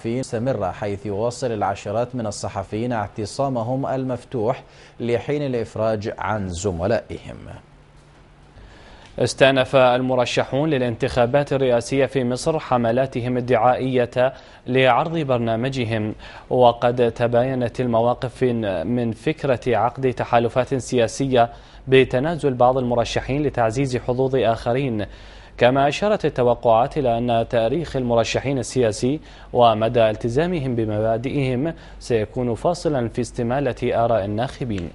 مستمرة، حيث يواصل العشرات من الصحفيين اعتصامهم المفتوح لحين الإفراج عن زملائهم. استأنف المرشحون للانتخابات الرئاسية في مصر حملاتهم الدعائية لعرض برنامجهم، وقد تباينت المواقف من فكرة عقد تحالفات سياسية بتنازل بعض المرشحين لتعزيز حظوظ آخرين. كما أشارت التوقعات إلى أن تاريخ المرشحين السياسي ومدى التزامهم بمبادئهم سيكون فاصلا في استمالة آراء الناخبين.